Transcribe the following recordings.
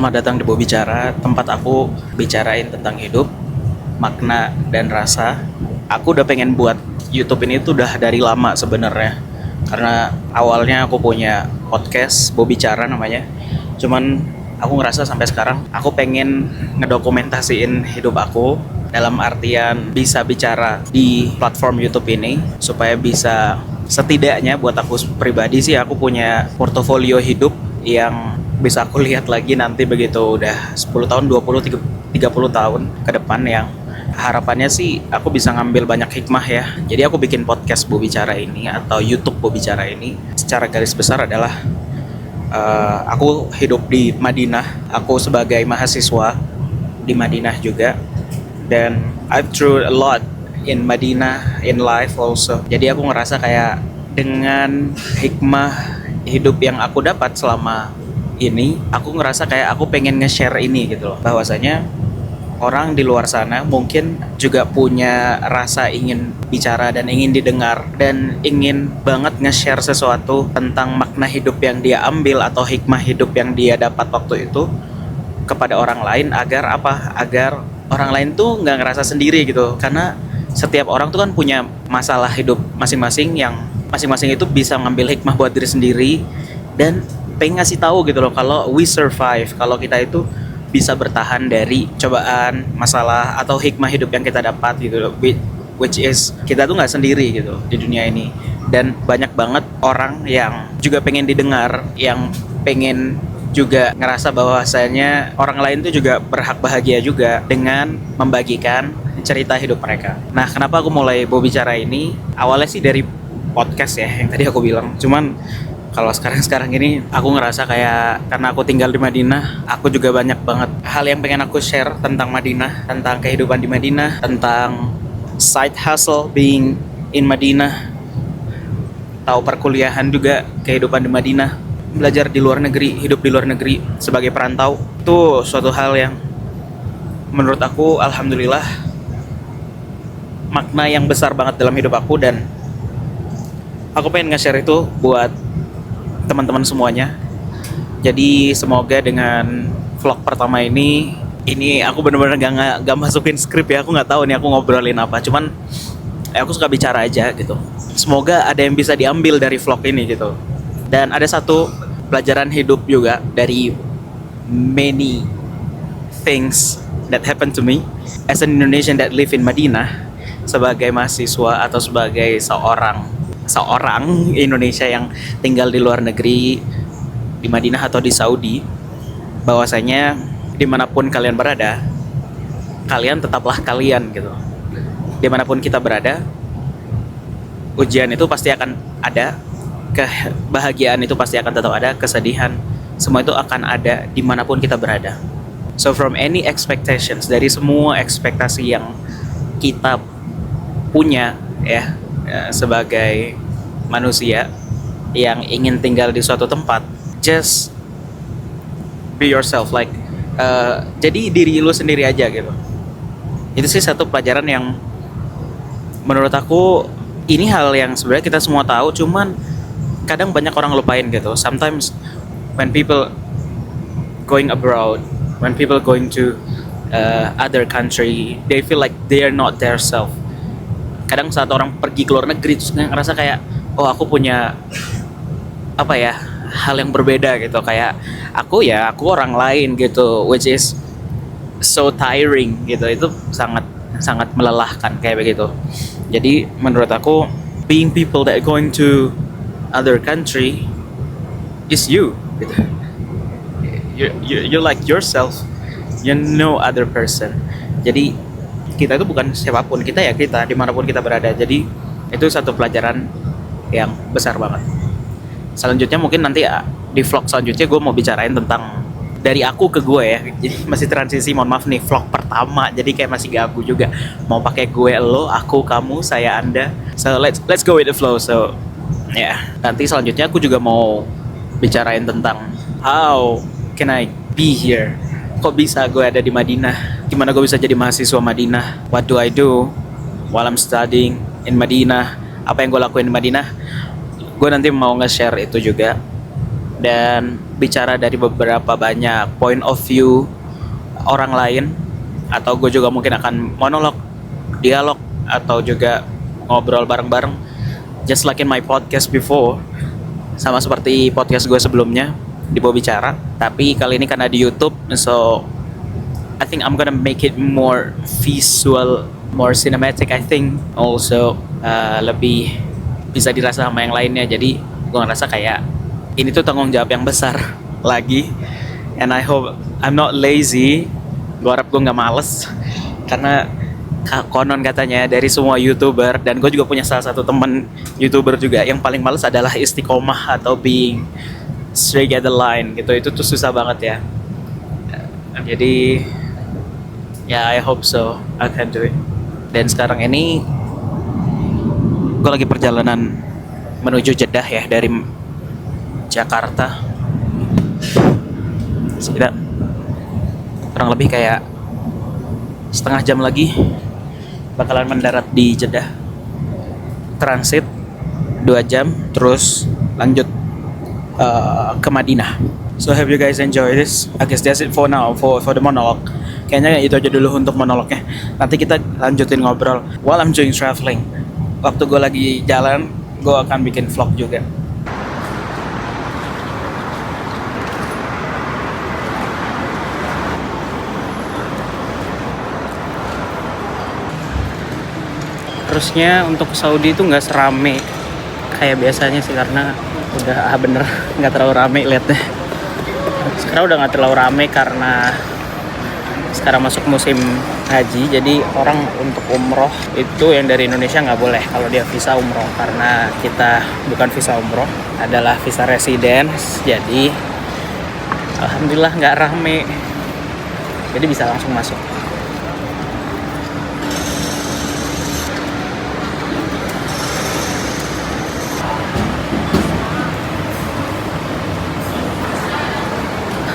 Selamat datang di Bobicara, tempat aku bicarain tentang hidup, makna, dan rasa. Aku udah pengen buat YouTube ini tuh udah dari lama sebenarnya. Karena awalnya aku punya podcast Bobicara namanya. Cuman aku ngerasa sampai sekarang aku pengen ngedokumentasiin hidup aku dalam artian bisa bicara di platform YouTube ini supaya bisa setidaknya buat aku pribadi sih aku punya portofolio hidup yang bisa aku lihat lagi nanti begitu udah 10 tahun, 20, 30 tahun ke depan yang harapannya sih aku bisa ngambil banyak hikmah ya. Jadi aku bikin podcast Bobicara ini atau YouTube Bobicara ini secara garis besar adalah aku hidup di Madinah, aku sebagai mahasiswa di Madinah juga, dan I've through a lot in Madinah in life also. Jadi aku ngerasa kayak dengan hikmah hidup yang aku dapat selama ini, aku ngerasa kayak aku pengen nge-share ini gitu loh, bahwasanya orang di luar sana mungkin juga punya rasa ingin bicara dan ingin didengar dan ingin banget nge-share sesuatu tentang makna hidup yang dia ambil atau hikmah hidup yang dia dapat waktu itu kepada orang lain agar apa? Agar orang lain tuh nggak ngerasa sendiri gitu. Karena setiap orang tuh kan punya masalah hidup masing-masing yang masing-masing itu bisa ngambil hikmah buat diri sendiri dan pengen ngasih tahu gitu loh kalau we survive, kalau kita itu bisa bertahan dari cobaan, masalah atau hikmah hidup yang kita dapat gitu loh, which is kita tuh nggak sendiri gitu di dunia ini. Dan banyak banget orang yang juga pengen didengar, yang pengen juga ngerasa bahwasanya orang lain tuh juga berhak bahagia juga dengan membagikan cerita hidup mereka. Nah, kenapa aku mulai Bobicara ini? Awalnya sih dari podcast ya yang tadi aku bilang. Cuman kalau sekarang ini aku ngerasa kayak karena aku tinggal di Madinah, aku juga banyak banget hal yang pengen aku share tentang Madinah, tentang kehidupan di Madinah, tentang side hustle being in Madinah, tahu perkuliahan juga, kehidupan di Madinah, belajar di luar negeri, hidup di luar negeri sebagai perantau. Itu suatu hal yang menurut aku alhamdulillah makna yang besar banget dalam hidup aku, dan aku pengen nge-share itu buat teman-teman semuanya. Jadi semoga dengan vlog pertama ini aku bener-bener gak masukin skrip ya. Aku nggak tahu nih aku ngobrolin apa. Cuman aku suka bicara aja gitu. Semoga ada yang bisa diambil dari vlog ini gitu. Dan ada satu pelajaran hidup juga dari many things that happened to me as an Indonesian that live in Madinah, sebagai mahasiswa atau sebagai seorang Indonesia yang tinggal di luar negeri, di Madinah atau di Saudi, bahwasanya dimanapun kalian berada, kalian tetaplah kalian gitu. Dimanapun kita berada, ujian itu pasti akan ada, kebahagiaan itu pasti akan tetap ada, kesedihan, semua itu akan ada dimanapun kita berada. So from any expectations, dari semua ekspektasi yang kita punya ya, sebagai manusia yang ingin tinggal di suatu tempat, just be yourself, like jadi diri lu sendiri aja gitu. Itu sih satu pelajaran yang menurut aku ini hal yang sebenarnya kita semua tahu, cuman kadang banyak orang lupain gitu. Sometimes when people going abroad, when people going to other country, they feel like they are not their self. Kadang saat orang pergi ke luar negeri terus ngerasa kayak, oh aku punya apa ya, hal yang berbeda gitu, kayak aku orang lain gitu, which is so tiring gitu. Itu sangat melelahkan kayak begitu. Jadi menurut aku being people that going to other country is you gitu. You like yourself, you know other person. Jadi kita itu bukan siapapun, kita ya kita dimanapun kita berada. Jadi itu satu pelajaran yang besar banget. Selanjutnya mungkin nanti di vlog selanjutnya gue mau bicarain tentang dari aku ke gue ya. Jadi masih transisi, mohon maaf nih, vlog pertama jadi kayak masih gagu juga. Mau pakai gue, lo, aku, kamu, saya, anda. So let's go with the flow. So ya, nanti selanjutnya aku juga mau bicarain tentang how can I be here. Kok bisa gue ada di Madinah? Gimana gue bisa jadi mahasiswa Madinah? What do I do while I'm studying in Madinah? Apa yang gue lakuin di Madinah? Gue nanti mau nge-share itu juga. dan bicara dari beberapa banyak point of view orang lain, atau gue juga mungkin akan monolog, dialog, atau juga ngobrol bareng-bareng just like in my podcast before, sama seperti podcast gue sebelumnya di Bo Bicara. Tapi kali ini karena di YouTube, so I think I'm gonna make it more visual, more cinematic. I think also lebih bisa dirasa sama yang lainnya. Jadi gue ngerasa kayak ini tuh tanggung jawab yang besar lagi. And I hope I'm not lazy. Gue harap gue nggak males, karena konon katanya dari semua YouTuber, dan gue juga punya salah satu temen YouTuber juga, yang paling males adalah istiqomah atau being straight at the line gitu. Itu tuh susah banget ya. Jadi ya, I hope so I can do it. Dan sekarang ini gue lagi perjalanan menuju Jeddah ya, dari Jakarta. Sekitar kurang lebih kayak setengah jam lagi bakalan mendarat di Jeddah, transit 2 jam, terus lanjut ke Madinah. So have you guys enjoy this? I guess that's it for now for the monologue. Kayaknya itu aja dulu untuk monolognya. Nanti kita lanjutin ngobrol while I'm doing traveling. Waktu gue lagi jalan, gue akan bikin vlog juga. Terusnya untuk Saudi itu nggak serame kayak biasanya sih, karena udah bener nggak terlalu rame liatnya. Sekarang udah nggak terlalu rame karena sekarang masuk musim haji, jadi orang untuk umroh itu yang dari Indonesia nggak boleh kalau dia visa umroh, karena kita bukan visa umroh, adalah visa residence. Jadi alhamdulillah nggak rame, jadi bisa langsung masuk.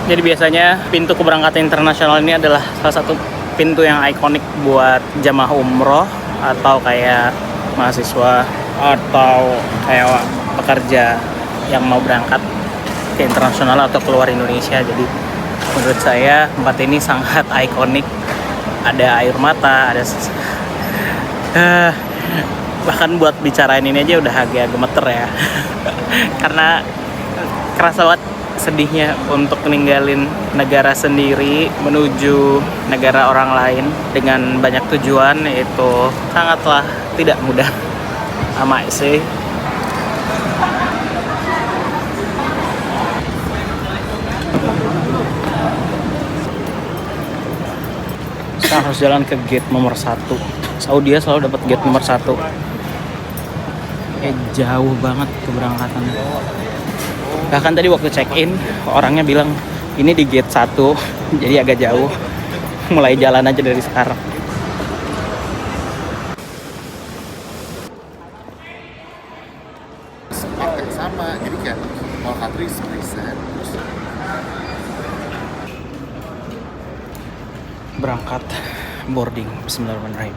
Jadi biasanya pintu keberangkatan internasional ini adalah salah satu pintu yang ikonik buat jamaah umroh, atau kayak mahasiswa, atau kayak pekerja yang mau berangkat ke internasional atau keluar Indonesia. Jadi menurut saya tempat ini sangat ikonik. Ada air mata, ada bahkan buat bicarain ini aja udah agak gemeter ya. Karena kerasa banget sedihnya untuk meninggalin negara sendiri menuju negara orang lain dengan banyak tujuan. Itu sangatlah tidak mudah amat sih. Sekarang harus jalan ke gate nomor 1. Saudi selalu dapat gate nomor 1. Jauh banget keberangkatannya. Bahkan tadi waktu check-in, orangnya bilang ini di gate 1, jadi agak jauh. Mulai jalan aja dari sekarang. Sama, jadi kan all countries present. Berangkat, boarding, Bismillahirrahmanirrahim.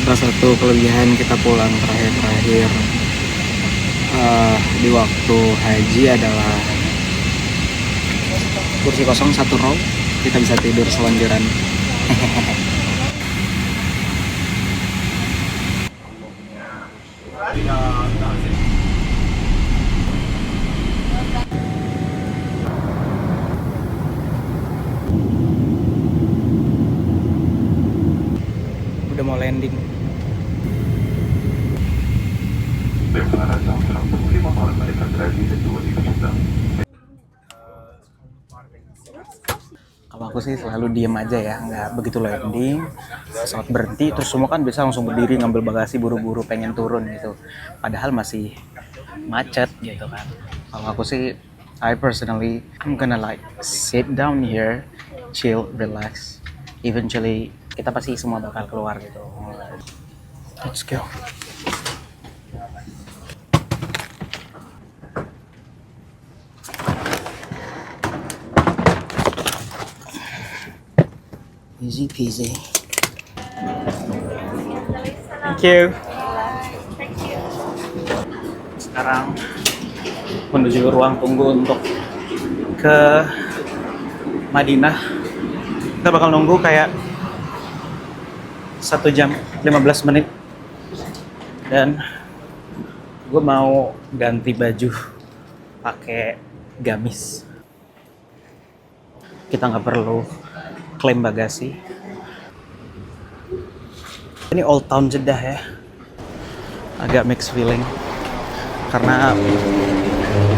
Salah satu kelebihan kita pulang terakhir di waktu haji adalah kursi kosong 1 row, kita bisa tidur selonjoran. Udah mau landing. Kalau aku sih selalu diem aja ya, nggak begitu landing. Pesawat berhenti, terus semua kan bisa langsung berdiri ngambil bagasi buru-buru pengen turun gitu. Padahal masih macet gitu kan. Kalau aku sih, I personally, I'm gonna like sit down here, chill, relax. Eventually kita pasti semua bakal keluar gitu. Let's go. Easy peasy. Thank you. Sekarang menuju ruang tunggu untuk ke Madinah. Kita bakal nunggu kayak 1 jam 15 menit. Dan gue mau ganti baju pakai gamis. Kita nggak perlu klaim bagasi. Ini Old Town Jeddah ya. Agak mixed feeling. Karena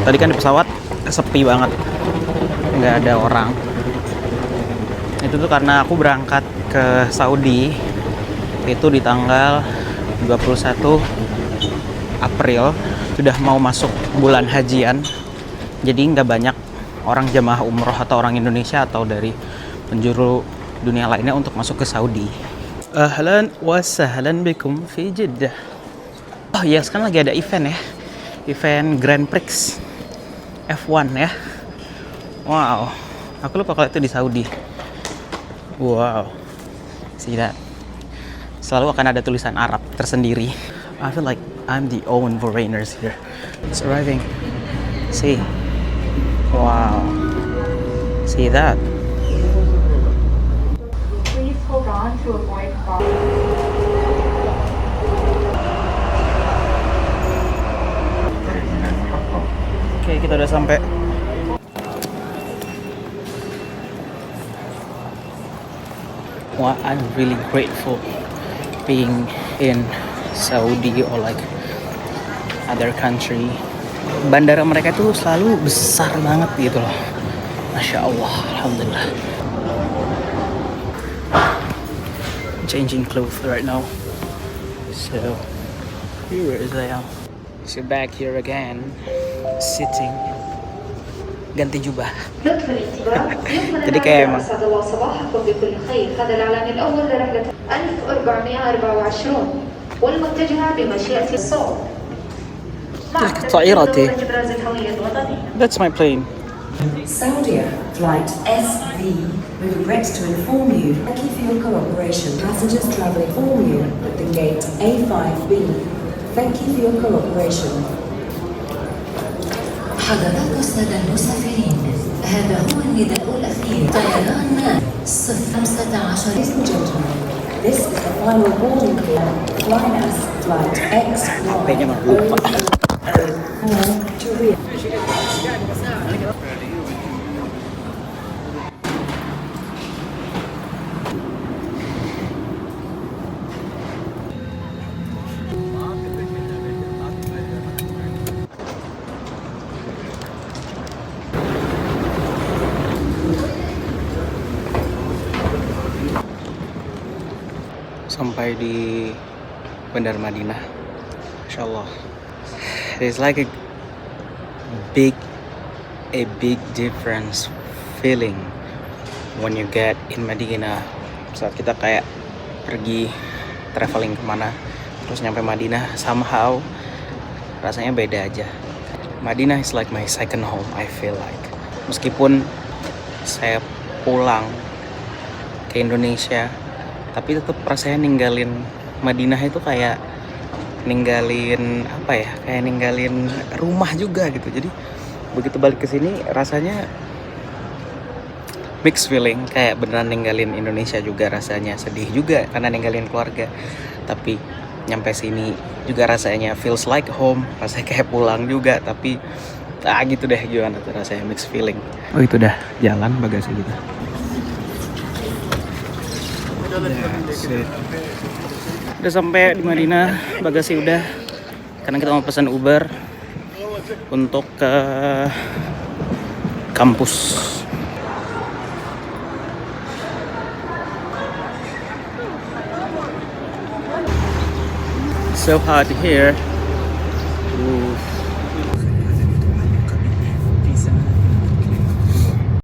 tadi kan di pesawat sepi banget. Nggak ada orang. Itu tuh karena aku berangkat ke Saudi itu di tanggal 21 April. Sudah mau masuk bulan hajian. Jadi nggak banyak orang jamaah umroh atau orang Indonesia atau dari penjuru dunia lainnya untuk masuk ke Saudi. Ahlan wa sahlan bikum fi Jeddah. Oh iya, sekarang lagi ada event ya. Event Grand Prix F1 ya. Wow. Aku lupa kalau itu di Saudi. Wow. See that? Selalu akan ada tulisan Arab tersendiri. I feel like I'm the only foreigners here. It's arriving. See. Wow. See that? Please hold on to avoid falling. Oke, kita udah sampai. Well, I'm really grateful being in Saudi or like other country. Bandara mereka tuh selalu besar banget gitu loh. Masya Allah, alhamdulillah. Changing clothes right now. So here is I am. So back here again, sitting. Ganti jubah. Jadi kayak emang هذا الإعلان الأول لرحلة 1424 والمتجهة بمشيئة الصوت. تلك طائرتي. That's my plane. Saudia Flight SV. We regret to inform you, thank you for your cooperation. Passengers travelling all you at the gate A5B. Thank you for your cooperation. حضرات السادة المسافرين، هذا هو النداء الأخير. طيران 015. Ladies and gentlemen, this is the final boarding call. Flying us Flight HP-nya mah lupa. X104 to Riyadh. Sampai di Bandar Madinah. Masya Allah. It's like a big difference feeling when you get in Madinah. Saat kita kayak pergi traveling kemana, terus nyampe Madinah, somehow rasanya beda aja. Madinah is like my second home, I feel like. Meskipun saya pulang ke Indonesia, tapi tetap rasanya ninggalin Madinah itu kayak ninggalin apa ya, kayak ninggalin rumah juga gitu. Jadi begitu balik ke sini rasanya mixed feeling, kayak beneran ninggalin Indonesia juga, rasanya sedih juga karena ninggalin keluarga. Tapi nyampe sini juga rasanya feels like home, rasanya kayak pulang juga. Tapi gitu deh, gimana tuh rasanya, mixed feeling. Oh itu dah jalan bagasi kita. Udah sampai di Madinah, bagasi udah. Karena kita mau pesan Uber untuk ke kampus. So hot here.